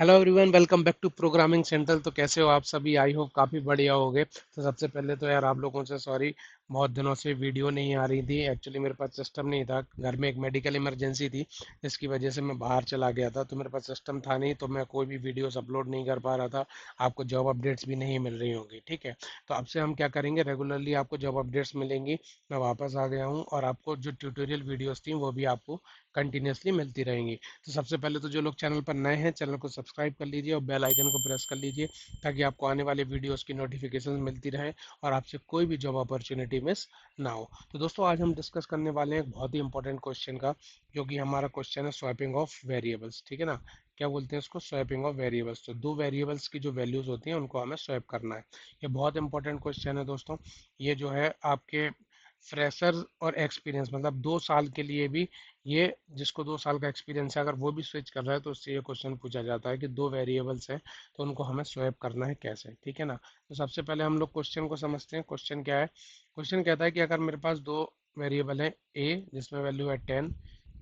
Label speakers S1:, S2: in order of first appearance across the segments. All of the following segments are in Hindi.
S1: Hello everyone, welcome back to programming central. तो कैसे हो आप सभी? आई होप काफ़ी बढ़िया होगे। तो सबसे पहले तो यार आप लोगों से सॉरी, बहुत दिनों से वीडियो नहीं आ रही थी। एक्चुअली मेरे पास सिस्टम नहीं था, घर में एक मेडिकल इमरजेंसी थी जिसकी वजह से मैं बाहर चला गया था। तो मेरे पास सिस्टम था नहीं, तो मैं कोई भी वीडियोस अपलोड नहीं कर पा रहा था। आपको जॉब अपडेट्स भी नहीं मिल रही होंगी, ठीक है। तो अब से हम क्या करेंगे, रेगुलरली आपको जॉब अपडेट्स मिलेंगी। मैं वापस आ गया हूँ और आपको जो ट्यूटोरियल वीडियोस थी वो भी आपको कंटिन्यूसली मिलती रहेंगी। तो सबसे पहले तो जो लोग चैनल पर नए हैं, चैनल को सब्सक्राइब कर लीजिए और बेल आइकन को प्रेस कर लीजिए ताकि आपको आने वाले वीडियोस की नोटिफिकेशन मिलती रहे और आपसे कोई भी जॉब अपॉर्चुनिटी मिस ना हो। तो दोस्तों, आज हम डिस्कस करने वाले हैं एक बहुत ही इंपॉर्टेंट क्वेश्चन का, जो कि हमारा क्वेश्चन है स्वैपिंग ऑफ वेरिएबल्स, ठीक है ना। क्या बोलते हैं इसको? Swapping of variables. तो दो वेरिएबल्स की जो वैल्यूज होती हैं उनको हमें स्वैप करना है। ये बहुत इंपॉर्टेंट क्वेश्चन है दोस्तों। ये जो है आपके फ्रेशर और एक्सपीरियंस, मतलब 2 साल के लिए भी, ये जिसको 2 साल का एक्सपीरियंस है अगर वो भी स्विच कर रहा है तो उससे ये क्वेश्चन पूछा जाता है कि दो वेरिएबल्स हैं तो उनको हमें स्वैप करना है कैसे, ठीक है ना। तो सबसे पहले हम लोग क्वेश्चन को समझते हैं। क्वेश्चन क्या है? क्वेश्चन कहता है कि अगर मेरे पास दो वेरिएबल है, ए जिसमें वैल्यू है 10,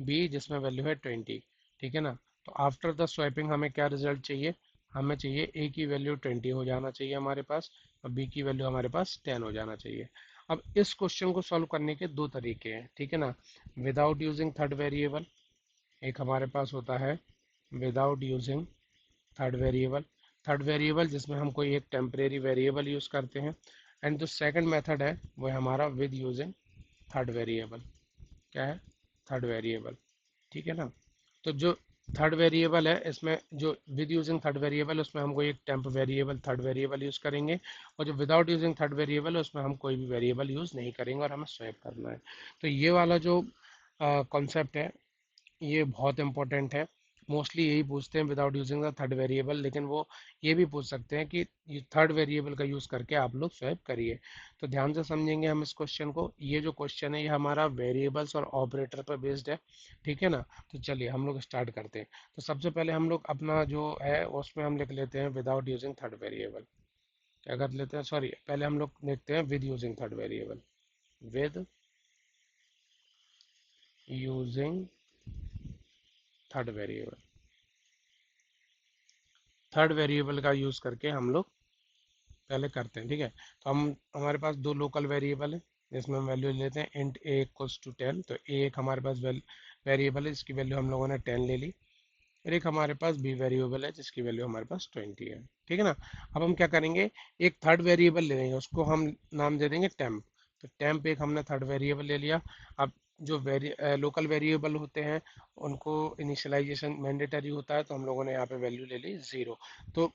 S1: बी जिसमें वैल्यू है 20, ठीक है ना। तो आफ्टर द स्वैपिंग हमें क्या रिजल्ट चाहिए? हमें चाहिए ए की वैल्यू 20 हो जाना चाहिए हमारे पास, और बी की वैल्यू हमारे पास 10 हो जाना चाहिए। अब इस क्वेश्चन को सॉल्व करने के दो तरीके हैं, ठीक है ना। विदाउट यूजिंग थर्ड वेरिएबल, एक हमारे पास होता है without using third variable. Third variable जिसमें हम कोई एक टेम्परेरी वेरिएबल यूज़ करते हैं। एंड जो सेकंड मेथड है वो है हमारा विद यूजिंग थर्ड वेरिएबल। क्या है? थर्ड वेरिएबल, ठीक है ना। तो जो थर्ड वेरिएबल है इसमें, जो विद यूजिंग थर्ड वेरिएबल, उसमें हम कोई एक temp variable third variable use करेंगे। और जो विदाउट यूजिंग थर्ड वेरिएबल है उसमें हम कोई भी वेरिएबल यूज़ नहीं करेंगे और हमें स्वैप करना है। तो ये वाला जो कॉन्सेप्ट है ये बहुत इंपॉर्टेंट है। मोस्टली यही पूछते हैं without using the third variable, लेकिन वो ये भी पूछ सकते हैं कि थर्ड वेरिएबल का यूज़ करके आप लोग स्वैप करिए। तो ध्यान से समझेंगे हम इस क्वेश्चन को। ये जो क्वेश्चन है ये हमारा वेरिएबल्स और ऑपरेटर पर बेस्ड है, ठीक है ना। तो चलिए हम लोग स्टार्ट करते हैं। तो सबसे पहले हम लोग अपना जो है उसमें हम लिख लेते हैं विदाउट यूजिंग थर्ड वेरिएबल। क्या कर लेते हैं, सॉरी, पहले हम लोग लिखते हैं with using third variable. With using third variable, third variable का यूज़ करके हम लोग पहले करते हैं, ठीक है। तो हम, हमारे पास दो लोकल वेरिएबल है जिसमें हम वैल्यू लेते हैं इंट ए इक्वल्स टू 10। तो ए एक हमारे पास वेरिएबल है जिसकी वैल्यू हम लोगों ने 10 ले ली। और एक हमारे पास बी वेरिएबल है जिसकी वैल्यू हमारे पास 20 है, ठीक है ना। अब हम क्या करेंगे, एक थर्ड वेरिएबल ले लेंगे, उसको हम नाम दे देंगे टेम्प। तो टेम्प एक हमने थर्ड वेरिएबल ले लिया। अब जो लोकल वेरिएबल होते हैं उनको इनिशियलाइजेशन मैंडेटरी होता है, तो हम लोगों ने यहाँ पे वैल्यू ले ली 0। तो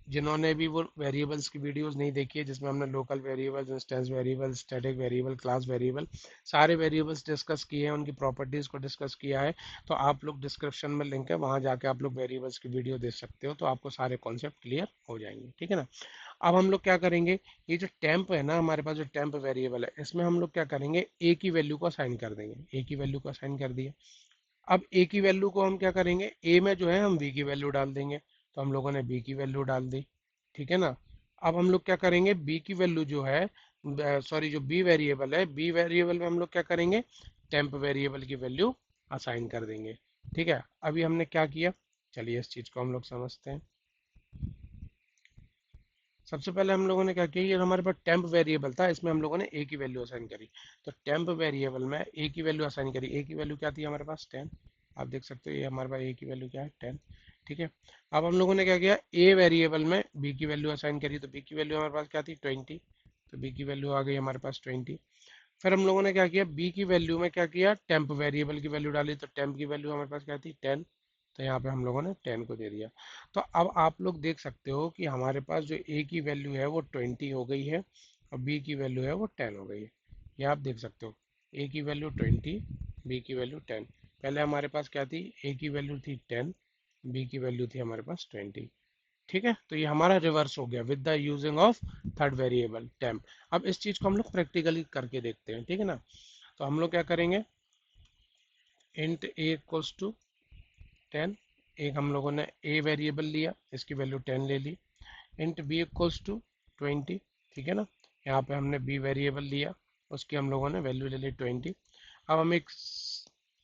S1: जिन्होंने भी वो वेरिएबल्स की वीडियोस नहीं देखी है जिसमें हमने local variables, instance variable, static variable, class variable, सारे वेरिएबल्स डिस्कस किए हैं, उनकी प्रॉपर्टीज़ को डिस्कस किया है। तो आप लोग डिस्क्रिप्शन में लिंक है, वहाँ जाके आप लोग वेरिएबल्स की वीडियो देख सकते हो, तो आपको सारे कॉन्सेप्ट क्लियर हो जाएंगे, ठीक है ना। अब हम लोग क्या करेंगे, ये जो टेम्प है ना, हमारे पास जो टेम्प वेरिएबल है इसमें हम लोग क्या करेंगे, ए की वैल्यू को असाइन कर देंगे। ए की वैल्यू को असाइन कर दिया। अब ए की वैल्यू को हम क्या करेंगे, ए में जो है हम बी की वैल्यू डाल देंगे। तो हम लोगों ने बी की वैल्यू डाल दी, ठीक है ना। अब हम लोग क्या करेंगे, बी की वैल्यू जो है, सॉरी, जो बी वेरिएबल है, बी वेरिएबल में हम लोग क्या करेंगे, टेम्प वेरिएबल की वैल्यू असाइन कर देंगे, ठीक है। अभी हमने क्या किया, चलिए इस चीज़ को हम लोग समझते हैं। सबसे पहले हम लोगों ने क्या किया, ये हमारे पास टेम्प वेरिएबल था, इसमें हम लोगों ने ए की वैल्यू असाइन करी। तो टेम्प वेरिएबल में ए की वैल्यू असाइन करी। ए की वैल्यू क्या थी हमारे पास? 10। आप देख सकते हो ये हमारे पास ए की वैल्यू क्या है? 10, ठीक है। अब हम लोगों ने क्या किया, ए वेरिएबल में बी की वैल्यू असाइन करी। तो बी की वैल्यू हमारे पास क्या थी? 20। तो बी की वैल्यू आ गई हमारे पास 20। फिर हम लोगों ने क्या किया, बी की वैल्यू में क्या किया, टेम्प वेरिएबल की वैल्यू डाली। तो टेम्प की वैल्यू हमारे पास क्या थी? 10। तो यहाँ पे हम लोगों ने 10 को दे दिया। तो अब आप लोग देख सकते हो कि हमारे पास जो ए की वैल्यू है वो 20 हो गई है और बी की वैल्यू है वो 10 हो गई है। ये आप देख सकते हो, ए की वैल्यू 20, बी की वैल्यू 10। पहले हमारे पास क्या थी, ए की वैल्यू थी 10, बी की वैल्यू थी हमारे पास 20, ठीक है। तो ये हमारा रिवर्स हो गया with the using of third variable temp. अब इस चीज को हम लोग प्रैक्टिकली करके देखते हैं, ठीक है ना। तो हम लोग क्या करेंगे, इंट ए इक्वल्स टू 10। एक हम लोगों ने ए वेरिएबल लिया, इसकी वैल्यू 10 ले ली। इंट बी इक्वल्स टू 20, ठीक है ना। यहाँ पे हमने बी वेरिएबल लिया, उसकी हम लोगों ने वैल्यू ले ली 20। अब हम एक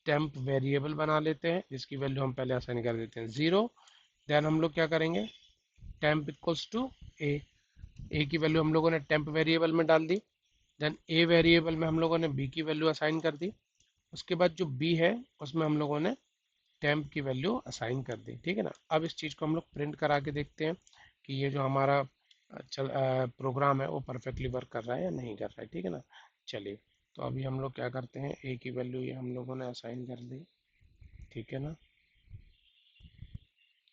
S1: टेम्प वेरिएबल बना लेते हैं जिसकी वैल्यू हम पहले असाइन कर देते हैं 0, देन हम लोग क्या करेंगे, टेम्प इक्वल्स टू ए, ए की वैल्यू हम लोगों ने टेम्प वेरिएबल में डाल दी। देन ए वेरिएबल में हम लोगों ने बी की वैल्यू असाइन कर दी। उसके बाद जो बी है उसमें हम लोगों ने टेम्प की वैल्यू असाइन कर दी। ठीक है ना। अब इस चीज़ को हम लोग प्रिंट करा के देखते हैं कि ये जो हमारा प्रोग्राम है वो परफेक्टली वर्क कर रहा है या नहीं कर रहा है। ठीक है ना। चलिए, तो अभी हम लोग क्या करते हैं, ए की वैल्यू ये हम लोगों ने असाइन कर दी। ठीक है ना।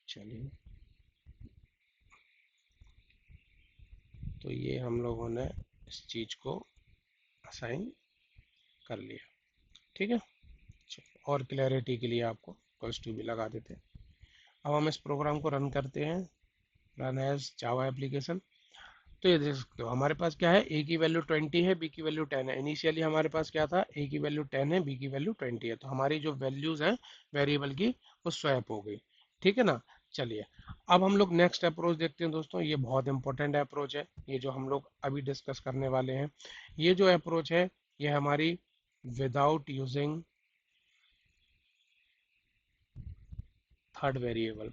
S1: चलिए, तो ये हम लोगों ने इस चीज़ को असाइन कर लिया। ठीक है। चलिए, और क्लैरिटी के लिए आपको इक्वल्स टू भी लगा देते हैं। अब हम इस प्रोग्राम को रन करते हैं, रन एज जावा एप्लीकेशन। तो ये देख सकते हो हमारे पास क्या है, ए की वैल्यू 20 है, बी की वैल्यू 10 है। इनिशियली हमारे पास क्या था, ए की वैल्यू 10 है, बी की वैल्यू 20 है। तो हमारी जो वैल्यूज हैं वेरिएबल की वो स्वैप हो गई। ठीक है ना। चलिए, अब हम लोग नेक्स्ट अप्रोच देखते हैं दोस्तों। ये बहुत इंपॉर्टेंट अप्रोच है, ये जो हम लोग अभी डिस्कस करने वाले हैं। ये जो अप्रोच है ये हमारी विदाउट यूजिंग थर्ड वेरिएबल,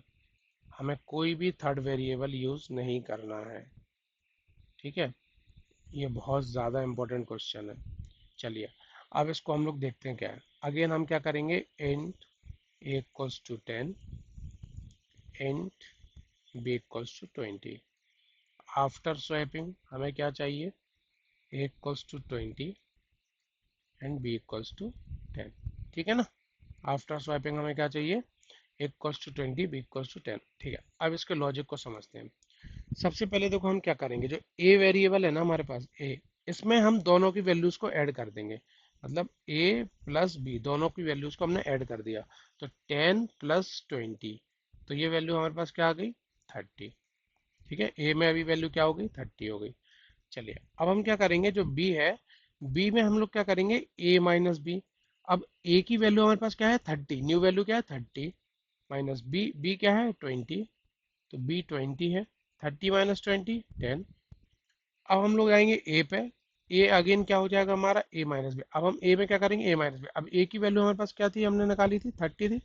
S1: हमें कोई भी थर्ड वेरिएबल यूज नहीं करना है। ठीक है। ये बहुत ज़्यादा इंपॉर्टेंट क्वेश्चन है। चलिए, अब इसको हम लोग देखते हैं क्या है। अगेन हम क्या करेंगे, int a equals to 10, int b equals to 20। After swapping हमें क्या चाहिए, a equals to 20 and b equals to 10। ठीक है ना। आफ्टर स्वैपिंग हमें क्या चाहिए, a equals to 20, b equals to 10। ठीक है। अब इसके लॉजिक को समझते हैं। सबसे पहले देखो हम क्या करेंगे, जो ए वेरिएबल है ना हमारे पास ए, इसमें हम दोनों की वैल्यूज को ऐड कर देंगे। मतलब ए प्लस बी दोनों की वैल्यूज को हमने ऐड कर दिया। तो 10 प्लस 20, तो ये वैल्यू हमारे पास क्या आ गई, 30। ठीक है, ए में अभी वैल्यू क्या हो गई, 30 हो गई। चलिए, अब हम क्या करेंगे, जो बी है, बी में हम लोग क्या करेंगे, ए माइनस बी। अब ए की वैल्यू हमारे पास क्या है, 30, न्यू वैल्यू क्या है 30, माइनस बी, बी क्या है 20, तो बी 20 है। 30 माइनस 20 10। अब हम लोग आएंगे ए पे, ए अगेन क्या हो जाएगा हमारा, ए माइनस बी। अब हम ए में क्या करेंगे, ए माइनस बी। अब ए की वैल्यू हमारे पास क्या थी, हमने निकाली थी 30 थी,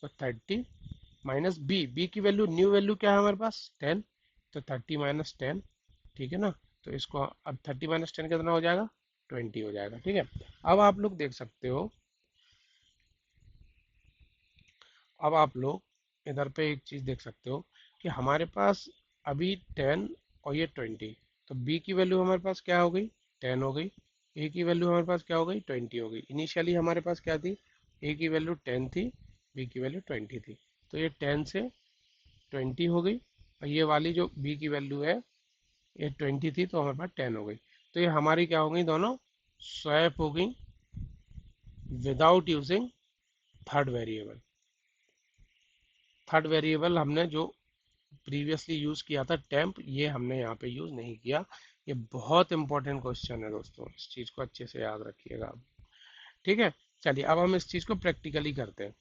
S1: तो 30 माइनस बी, बी की वैल्यू न्यू वैल्यू क्या है हमारे पास 10, तो 30 माइनस 10। ठीक है ना। तो इसको अब 30 माइनस 10 कितना हो जाएगा, 20 हो जाएगा। ठीक है। अब आप लोग देख सकते हो, अब आप लोग इधर पे एक चीज देख सकते हो कि हमारे पास अभी 10 और ये 20, तो बी की वैल्यू हमारे पास क्या हो गई, 10 हो गई। ए की वैल्यू हमारे पास क्या हो गई, 20 हो गई। इनिशियली हमारे पास क्या थी, ए की वैल्यू 10 थी, बी की वैल्यू 20 थी। तो ये 10 से 20 हो गई, और ये वाली जो बी की वैल्यू है ये 20 थी, तो हमारे पास 10 हो गई। तो ये हमारी क्या हो गई, दोनों स्वैप हो गई without using third variable. Third variable हमने जो प्रीवियसली यूज किया था टेम्प, ये हमने यहाँ पे यूज नहीं किया। ये बहुत इंपॉर्टेंट क्वेश्चन है दोस्तों, इस चीज को अच्छे से याद रखिएगा आप। ठीक है। चलिए, अब हम इस चीज को प्रैक्टिकली करते हैं।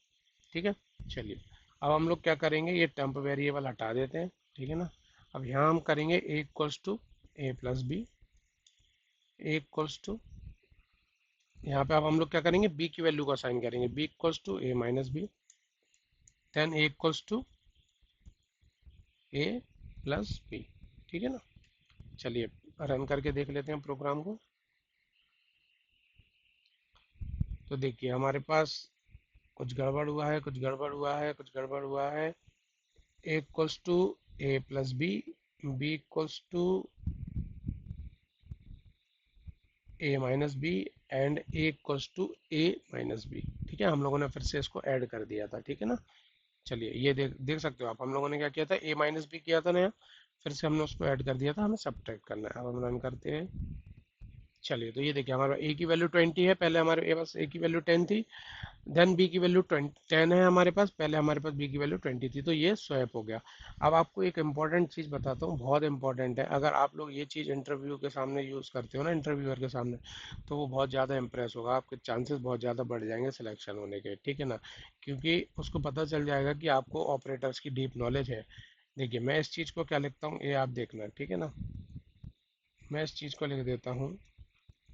S1: ठीक है। चलिए, अब हम लोग क्या करेंगे, ये टेम्प वेरिएबल हटा देते हैं। ठीक है ना। अब यहाँ हम करेंगे a equals to A plus b, a equals to, यहाँ पे अब हम लोग क्या करेंगे, बी की वैल्यू को असाइन करेंगे, B equals to A minus B, then A equals to A plus B. ठीक है ना। चलिए, रन करके देख लेते हैं प्रोग्राम को। तो देखिए हमारे पास कुछ गड़बड़ हुआ है, कुछ गड़बड़ हुआ है, कुछ गड़बड़ हुआ है। A equals to A plus b, b equals to A minus b, and a equals to A minus b. ठीक है, हम लोगों ने फिर से इसको ऐड कर दिया था। ठीक है ना। चलिए, ये देख देख सकते हो आप, हम लोगों ने क्या किया था, ए माइनस बी किया था नया, फिर से हमने उसको ऐड कर दिया था, हमें सब्ट्रैक्ट करना है। अब हम रन करते हैं। चलिए, तो ये देखिए हमारा ए की वैल्यू 20 है, पहले हमारे पास ए की वैल्यू 10 थी। देन बी की वैल्यू 10 है हमारे पास, पहले हमारे पास बी की वैल्यू 20 थी, तो ये स्वैप हो गया। अब आपको एक इंपॉर्टेंट चीज़ बताता हूँ, बहुत इंपॉर्टेंट है। अगर आप लोग ये चीज़ इंटरव्यू के सामने यूज़ करते हो ना, इंटरव्यूअर के सामने, तो वो बहुत ज़्यादा इंप्रेस होगा, आपके चांसेस बहुत ज़्यादा बढ़ जाएंगे सिलेक्शन होने के। ठीक है ना। क्योंकि उसको पता चल जाएगा कि आपको ऑपरेटर्स की डीप नॉलेज है। देखिए, मैं इस चीज़ को क्या लिखता हूँ, ये आप देखना। ठीक है ना। मैं इस चीज़ को लिख देता हूँ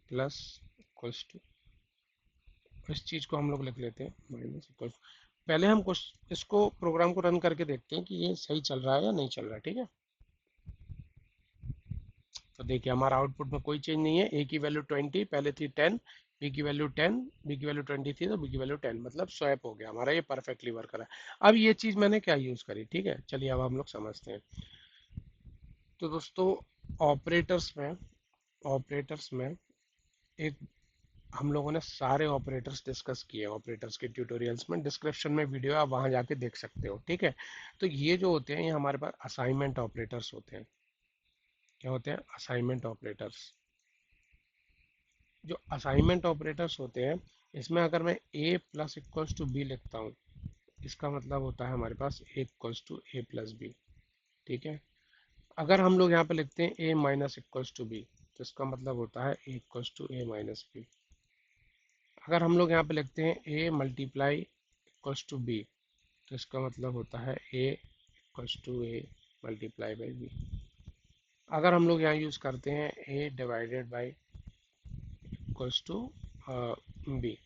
S1: प्लस इक्वल्स टू, इस चीज़ को हम लोग लिख लेते हैं माइनस इक्वल। पहले हम कुछ इसको प्रोग्राम को रन करके देखते हैं कि ये सही चल रहा है या नहीं चल रहा है, ठीक है। तो देखिए हमारा आउटपुट में कोई चेंज नहीं है, ए की वैल्यू 20, पहले थी 10, बी की वैल्यू 10, बी की वैल्यू 20 थी तो बी की वैल्यू 10, मतलब स्वैप हो गया हमारा, ये परफेक्टली वर्क कर रहा है। अब ये चीज़ मैंने क्या यूज़ करी, ठीक है, चलिए अब हम लोग समझते हैं। तो दोस्तों ऑपरेटर्स में एक हम लोगों ने सारे ऑपरेटर्स डिस्कस किए, ऑपरेटर्स के ट्यूटोरियल्स में, डिस्क्रिप्शन में वीडियो आप वहां जाके देख सकते हो, ठीक है। तो ये जो होते हैं ये हमारे पास असाइनमेंट ऑपरेटर्स होते हैं। क्या होते हैं? Assignment operators. जो असाइनमेंट ऑपरेटर्स होते हैं, इसमें अगर मैं a plus equals to B लिखता हूँ, इसका मतलब होता है हमारे पास a equals to a plus B, ठीक है। अगर हम लोग यहाँ पे लिखते हैं a minus equals to B, तो इसका मतलब होता है a equals to a minus B. अगर हम लोग यहाँ पे लिखते हैं a multiply equals to B, तो इसका मतलब होता है a equals to a multiply by B. अगर हम लोग यहाँ यूज़ करते हैं a divided by equals to B,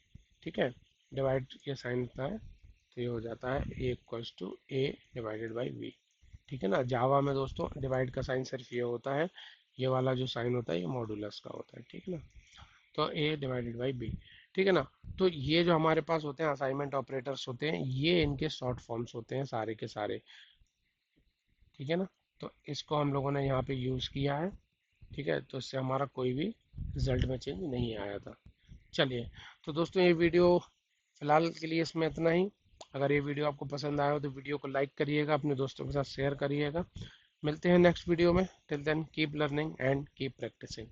S1: ठीक है, डिवाइड ये साइन होता है तो ये हो जाता है a equals to a divided by b, ठीक है ना। जावा में दोस्तों डिवाइड का साइन सिर्फ ये होता है, ये वाला जो साइन होता है ये मॉडुलस का होता है, ठीक है ना। तो a डिवाइडेड बाई b, ठीक है ना। तो ये जो हमारे पास होते हैं असाइनमेंट ऑपरेटर्स होते हैं, ये इनके शॉर्ट फॉर्म्स होते हैं सारे के सारे, ठीक है ना। तो इसको हम लोगों ने यहाँ पे यूज़ किया है, ठीक है, तो इससे हमारा कोई भी रिजल्ट में चेंज नहीं आया था। चलिए, तो दोस्तों ये वीडियो फिलहाल के लिए इसमें इतना ही। अगर ये वीडियो आपको पसंद आया हो तो वीडियो को लाइक करिएगा, अपने दोस्तों के साथ शेयर करिएगा। मिलते हैं नेक्स्ट वीडियो में। Till then keep learning and keep practising.